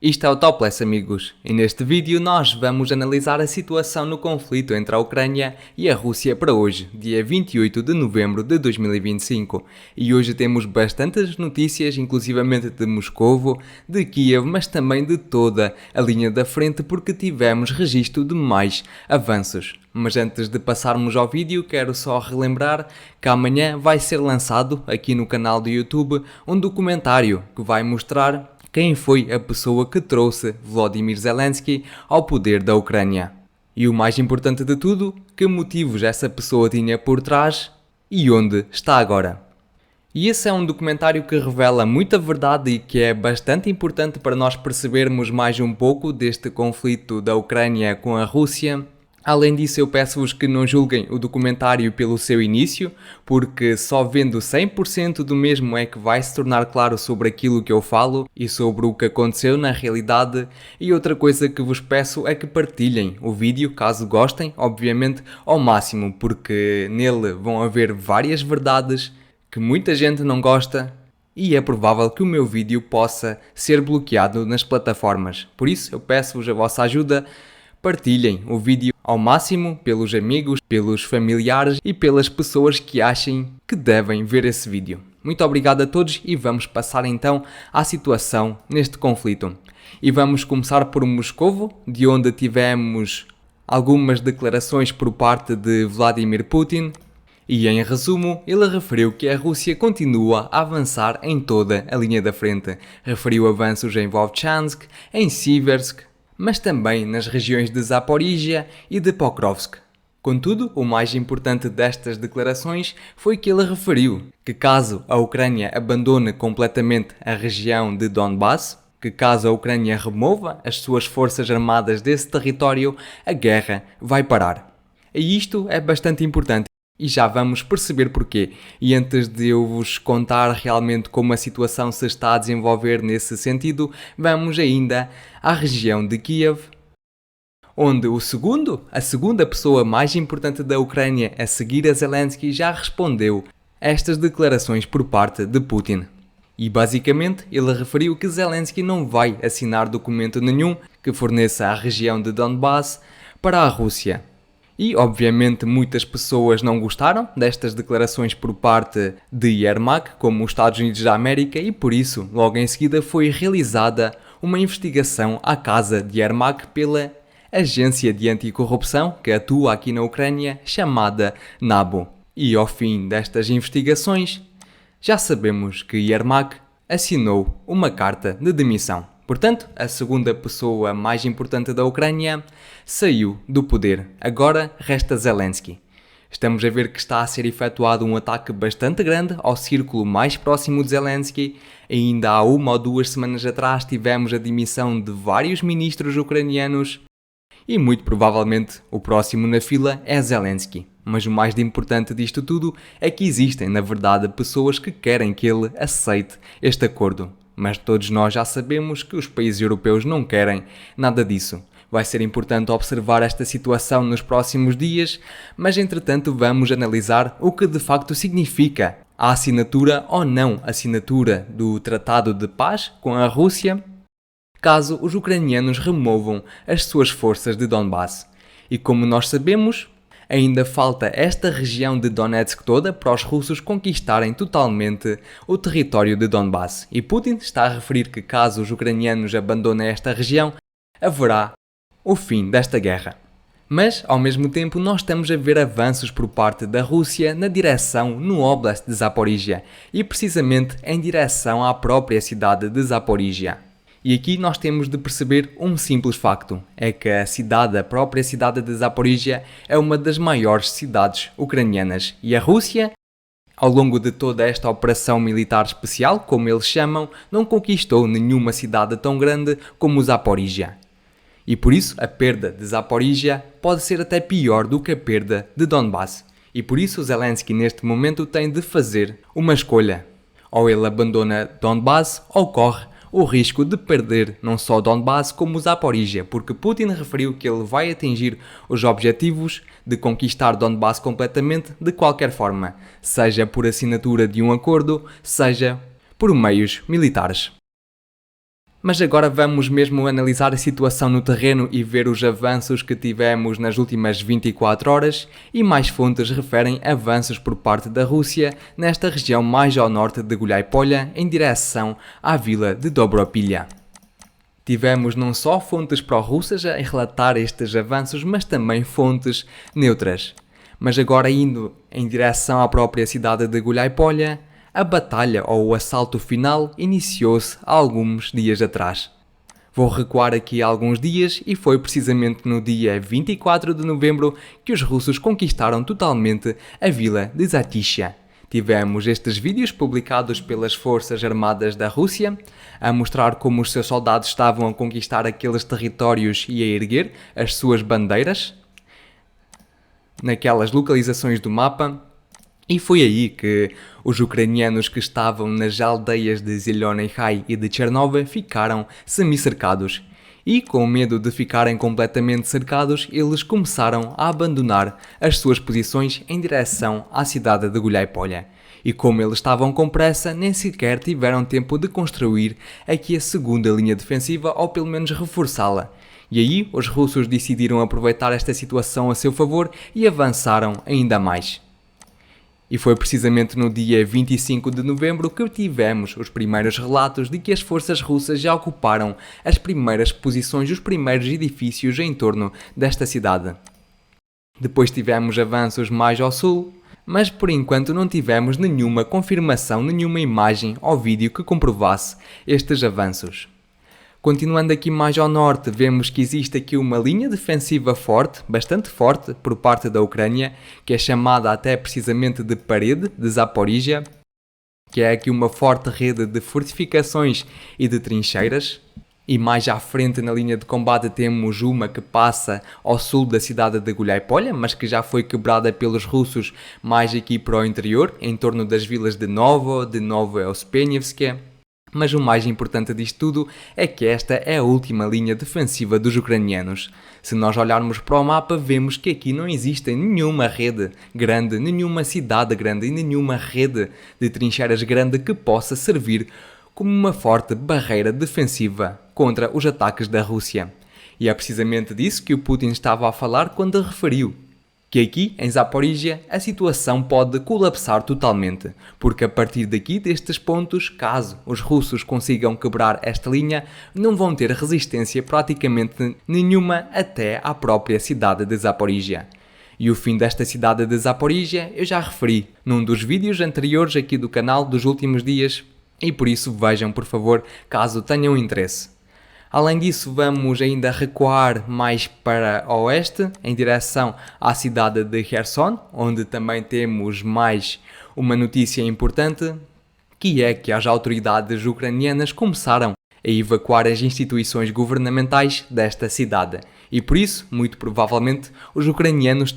Isto é o Topless, amigos, e neste vídeo nós vamos analisar a situação no conflito entre a Ucrânia e a Rússia para hoje, dia 28 de novembro de 2025. E hoje temos bastantes notícias, inclusivamente de Moscovo, de Kiev, mas também de toda a linha da frente porque tivemos registro de mais avanços. Mas antes de passarmos ao vídeo, quero só relembrar que amanhã vai ser lançado aqui no canal do YouTube um documentário que vai mostrar quem foi a pessoa que trouxe Volodymyr Zelensky ao poder da Ucrânia. E o mais importante de tudo, que motivos essa pessoa tinha por trás e onde está agora. E esse é um documentário que revela muita verdade e que é bastante importante para nós percebermos mais um pouco deste conflito da Ucrânia com a Rússia. Além disso, eu peço-vos que não julguem o documentário pelo seu início, porque só vendo 100% do mesmo é que vai se tornar claro sobre aquilo que eu falo e sobre o que aconteceu na realidade. E outra coisa que vos peço é que partilhem o vídeo, caso gostem, obviamente, ao máximo, porque nele vão haver várias verdades que muita gente não gosta e é provável que o meu vídeo possa ser bloqueado nas plataformas. Por isso, eu peço-vos a vossa ajuda. Partilhem o vídeo ao máximo pelos amigos, pelos familiares e pelas pessoas que achem que devem ver esse vídeo. Muito obrigado a todos e vamos passar então à situação neste conflito. E vamos começar por Moscovo, de onde tivemos algumas declarações por parte de Vladimir Putin. E em resumo, ele referiu que a Rússia continua a avançar em toda a linha da frente. Referiu avanços em Vovchansk, em Siversk, mas também nas regiões de Zaporizhia e de Pokrovsk. Contudo, o mais importante destas declarações foi que ele referiu que caso a Ucrânia abandone completamente a região de Donbass, que caso a Ucrânia remova as suas forças armadas desse território, a guerra vai parar. E isto é bastante importante. E já vamos perceber porquê. E antes de eu vos contar realmente como a situação se está a desenvolver nesse sentido, vamos ainda à região de Kiev, onde a segunda pessoa mais importante da Ucrânia a seguir a Zelensky já respondeu a estas declarações por parte de Putin. E basicamente ele referiu que Zelensky não vai assinar documento nenhum que forneça a região de Donbass para a Rússia. E, obviamente, muitas pessoas não gostaram destas declarações por parte de Yermak, como os Estados Unidos da América, e por isso, logo em seguida, foi realizada uma investigação à casa de Yermak pela agência de anticorrupção que atua aqui na Ucrânia, chamada NABU. E, ao fim destas investigações, já sabemos que Yermak assinou uma carta de demissão. Portanto, a segunda pessoa mais importante da Ucrânia saiu do poder. Agora resta Zelensky. Estamos a ver que está a ser efetuado um ataque bastante grande ao círculo mais próximo de Zelensky. Ainda há 1 ou 2 semanas atrás tivemos a demissão de vários ministros ucranianos e muito provavelmente o próximo na fila é Zelensky. Mas o mais importante disto tudo é que existem, na verdade, pessoas que querem que ele aceite este acordo. Mas todos nós já sabemos que os países europeus não querem nada disso. Vai ser importante observar esta situação nos próximos dias, mas entretanto vamos analisar o que de facto significa a assinatura ou não assinatura do Tratado de Paz com a Rússia, caso os ucranianos removam as suas forças de Donbass. E como nós sabemos, ainda falta esta região de Donetsk toda para os russos conquistarem totalmente o território de Donbass. E Putin está a referir que caso os ucranianos abandonem esta região, haverá o fim desta guerra. Mas, ao mesmo tempo, nós estamos a ver avanços por parte da Rússia na direção no Oblast de Zaporizhia e precisamente em direção à própria cidade de Zaporizhia. E aqui nós temos de perceber um simples facto, é que a própria cidade de Zaporizhia é uma das maiores cidades ucranianas e a Rússia, ao longo de toda esta operação militar especial, como eles chamam, não conquistou nenhuma cidade tão grande como Zaporizhia. E por isso a perda de Zaporizhia pode ser até pior do que a perda de Donbass. E por isso Zelensky neste momento tem de fazer uma escolha. Ou ele abandona Donbass ou corre o risco de perder não só Donbass como Zaporizhia, porque Putin referiu que ele vai atingir os objetivos de conquistar Donbass completamente de qualquer forma, seja por assinatura de um acordo, seja por meios militares. Mas agora vamos mesmo analisar a situação no terreno e ver os avanços que tivemos nas últimas 24 horas, e mais fontes referem avanços por parte da Rússia nesta região mais ao norte de Guliáy-Polha, em direção à vila de Dobropilha. Tivemos não só fontes pró-russas a relatar estes avanços, mas também fontes neutras. Mas agora, indo em direção à própria cidade de Guliáy-Polha, a batalha ou o assalto final iniciou-se há alguns dias atrás. Vou recuar aqui alguns dias e foi precisamente no dia 24 de novembro que os russos conquistaram totalmente a vila de Zatisha. Tivemos estes vídeos publicados pelas Forças Armadas da Rússia a mostrar como os seus soldados estavam a conquistar aqueles territórios e a erguer as suas bandeiras naquelas localizações do mapa. E foi aí que os ucranianos que estavam nas aldeias de Zelený Gai e de Chernobyl ficaram semi-cercados. E com medo de ficarem completamente cercados, eles começaram a abandonar as suas posições em direção à cidade de Guliáy-Polha. E como eles estavam com pressa, nem sequer tiveram tempo de construir aqui a segunda linha defensiva ou pelo menos reforçá-la. E aí os russos decidiram aproveitar esta situação a seu favor e avançaram ainda mais. E foi precisamente no dia 25 de novembro que tivemos os primeiros relatos de que as forças russas já ocuparam as primeiras posições, os primeiros edifícios em torno desta cidade. Depois tivemos avanços mais ao sul, mas por enquanto não tivemos nenhuma confirmação, nenhuma imagem ou vídeo que comprovasse estes avanços. Continuando aqui mais ao norte, vemos que existe aqui uma linha defensiva forte, bastante forte, por parte da Ucrânia, que é chamada até precisamente de parede de Zaporizhia, que é aqui uma forte rede de fortificações e de trincheiras. E mais à frente na linha de combate temos uma que passa ao sul da cidade de Guliáy-Polha, mas que já foi quebrada pelos russos mais aqui para o interior, em torno das vilas de Novoelspenievsky. Mas o mais importante disto tudo é que esta é a última linha defensiva dos ucranianos. Se nós olharmos para o mapa, vemos que aqui não existe nenhuma rede grande, nenhuma cidade grande e nenhuma rede de trincheiras grande que possa servir como uma forte barreira defensiva contra os ataques da Rússia. E é precisamente disso que o Putin estava a falar quando referiu que aqui, em Zaporizhia, a situação pode colapsar totalmente, porque a partir daqui, destes pontos, caso os russos consigam quebrar esta linha, não vão ter resistência praticamente nenhuma até à própria cidade de Zaporizhia. E o fim desta cidade de Zaporizhia eu já referi num dos vídeos anteriores aqui do canal dos últimos dias, e por isso vejam por favor, caso tenham interesse. Além disso, vamos ainda recuar mais para oeste, em direção à cidade de Kherson, onde também temos mais uma notícia importante, que é que as autoridades ucranianas começaram a evacuar as instituições governamentais desta cidade. E por isso, muito provavelmente, os ucranianos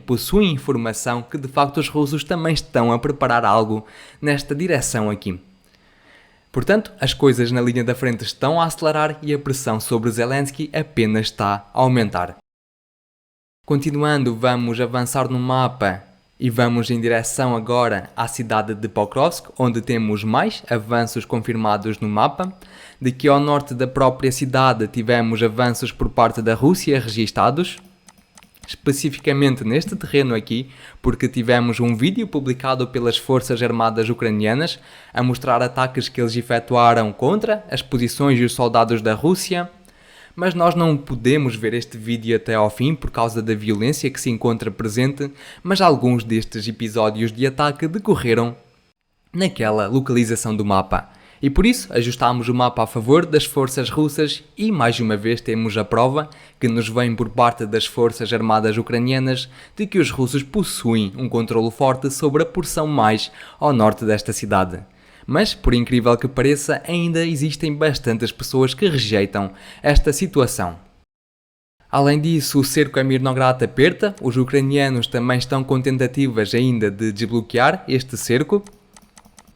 possuem informação que de facto os russos também estão a preparar algo nesta direção aqui. Portanto, as coisas na linha da frente estão a acelerar e a pressão sobre Zelensky apenas está a aumentar. Continuando, vamos avançar no mapa e vamos em direção agora à cidade de Pokrovsk, onde temos mais avanços confirmados no mapa. Daqui ao norte da própria cidade tivemos avanços por parte da Rússia registados, especificamente neste terreno aqui, porque tivemos um vídeo publicado pelas Forças Armadas Ucranianas a mostrar ataques que eles efetuaram contra as posições e os soldados da Rússia, mas nós não podemos ver este vídeo até ao fim por causa da violência que se encontra presente, mas alguns destes episódios de ataque decorreram naquela localização do mapa. E por isso ajustámos o mapa a favor das forças russas e mais uma vez temos a prova que nos vem por parte das forças armadas ucranianas de que os russos possuem um controlo forte sobre a porção mais ao norte desta cidade. Mas, por incrível que pareça, ainda existem bastantes pessoas que rejeitam esta situação. Além disso, o cerco a Mirnograd aperta, os ucranianos também estão com tentativas ainda de desbloquear este cerco.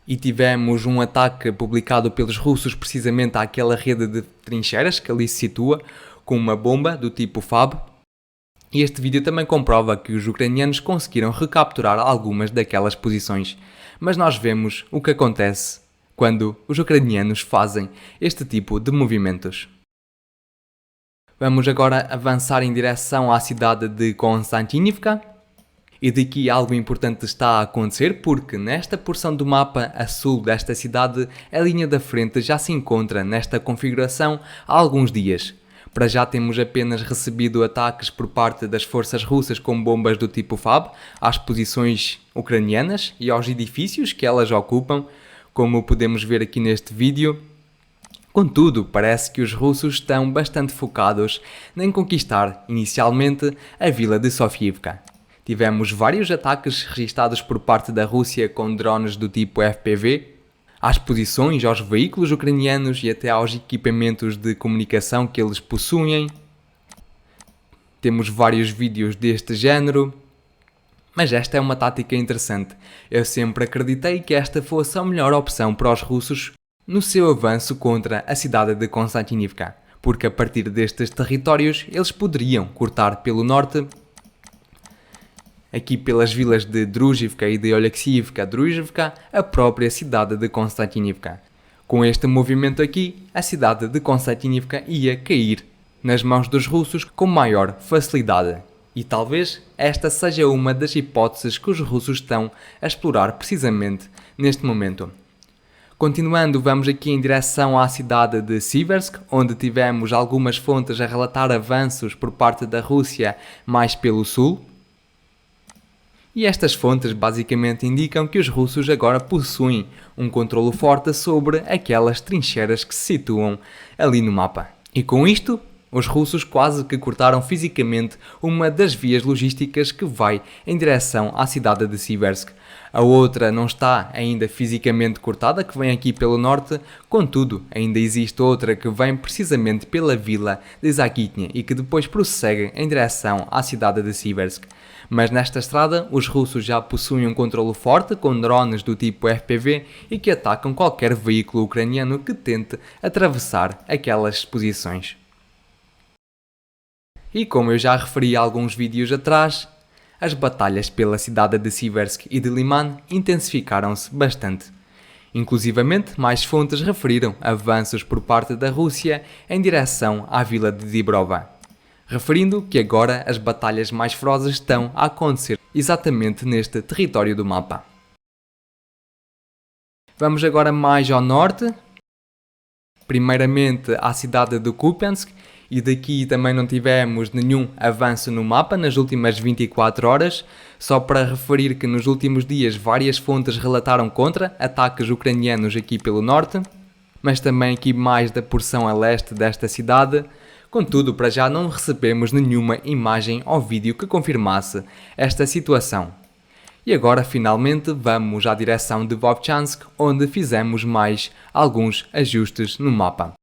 E tivemos um ataque publicado pelos russos precisamente àquela rede de trincheiras que ali se situa, com uma bomba do tipo FAB. E este vídeo também comprova que os ucranianos conseguiram recapturar algumas daquelas posições. Mas nós vemos o que acontece quando os ucranianos fazem este tipo de movimentos. Vamos agora avançar em direção à cidade de Konstantinivka. E daqui algo importante está a acontecer porque nesta porção do mapa a sul desta cidade a linha da frente já se encontra nesta configuração há alguns dias. Para já temos apenas recebido ataques por parte das forças russas com bombas do tipo FAB às posições ucranianas e aos edifícios que elas ocupam, como podemos ver aqui neste vídeo. Contudo, parece que os russos estão bastante focados em conquistar inicialmente a vila de Sofiivka. Tivemos vários ataques registados por parte da Rússia com drones do tipo FPV, às posições, aos veículos ucranianos e até aos equipamentos de comunicação que eles possuem. Temos vários vídeos deste género, mas esta é uma tática interessante. Eu sempre acreditei que esta fosse a melhor opção para os russos no seu avanço contra a cidade de Konstantinivka, porque a partir destes territórios eles poderiam cortar pelo norte, aqui pelas vilas de Druzhivka e de Oleksiivka-Druzhivka, a própria cidade de Konstantinivka. Com este movimento aqui, a cidade de Konstantinivka ia cair nas mãos dos russos com maior facilidade. E talvez esta seja uma das hipóteses que os russos estão a explorar precisamente neste momento. Continuando, vamos aqui em direção à cidade de Siversk, onde tivemos algumas fontes a relatar avanços por parte da Rússia mais pelo sul. E estas fontes basicamente indicam que os russos agora possuem um controlo forte sobre aquelas trincheiras que se situam ali no mapa. E com isto, os russos quase que cortaram fisicamente uma das vias logísticas que vai em direção à cidade de Siversk. A outra não está ainda fisicamente cortada, que vem aqui pelo norte, contudo, ainda existe outra que vem precisamente pela vila de Zakitne e que depois prossegue em direção à cidade de Siversk. Mas nesta estrada, os russos já possuem um controlo forte com drones do tipo FPV e que atacam qualquer veículo ucraniano que tente atravessar aquelas posições. E como eu já referi há alguns vídeos atrás, as batalhas pela cidade de Siversk e de Liman intensificaram-se bastante. Inclusivamente, mais fontes referiram avanços por parte da Rússia em direção à vila de Dibrova, referindo que agora as batalhas mais ferozes estão a acontecer exatamente neste território do mapa. Vamos agora mais ao norte, primeiramente à cidade de Kupiansk, e daqui também não tivemos nenhum avanço no mapa nas últimas 24 horas, só para referir que nos últimos dias várias fontes relataram contra ataques ucranianos aqui pelo norte, mas também aqui mais da porção a leste desta cidade. Contudo, para já não recebemos nenhuma imagem ou vídeo que confirmasse esta situação. E agora, finalmente, vamos à direção de Vovchansk, onde fizemos mais alguns ajustes no mapa.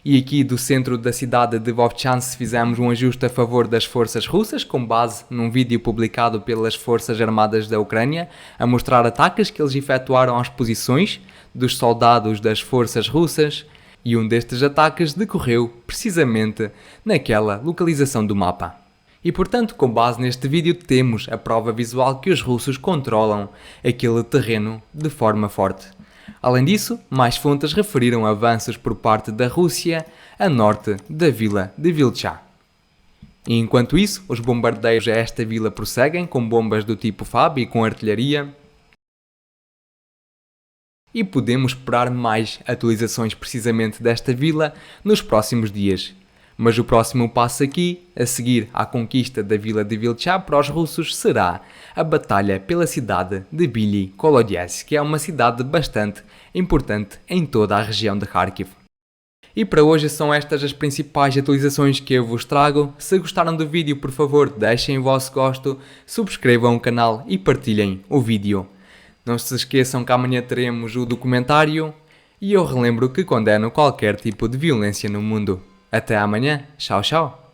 E aqui do centro da cidade de Vovchansk fizemos um ajuste a favor das forças russas, com base num vídeo publicado pelas Forças Armadas da Ucrânia, a mostrar ataques que eles efetuaram às posições dos soldados das forças russas, e um destes ataques decorreu precisamente naquela localização do mapa. E portanto, com base neste vídeo, temos a prova visual que os russos controlam aquele terreno de forma forte. Além disso, mais fontes referiram avanços por parte da Rússia a norte da vila de Vilcha. E enquanto isso, os bombardeios a esta vila prosseguem com bombas do tipo FAB e com artilharia. E podemos esperar mais atualizações precisamente desta vila nos próximos dias. Mas o próximo passo aqui, a seguir à conquista da vila de Vilcha para os russos, será a batalha pela cidade de Bily Kolodezsk, que é uma cidade bastante importante em toda a região de Kharkiv. E para hoje são estas as principais atualizações que eu vos trago. Se gostaram do vídeo, por favor, deixem o vosso gosto, subscrevam o canal e partilhem o vídeo. Não se esqueçam que amanhã teremos o documentário e eu relembro que condeno qualquer tipo de violência no mundo. Até amanhã. Tchau, tchau.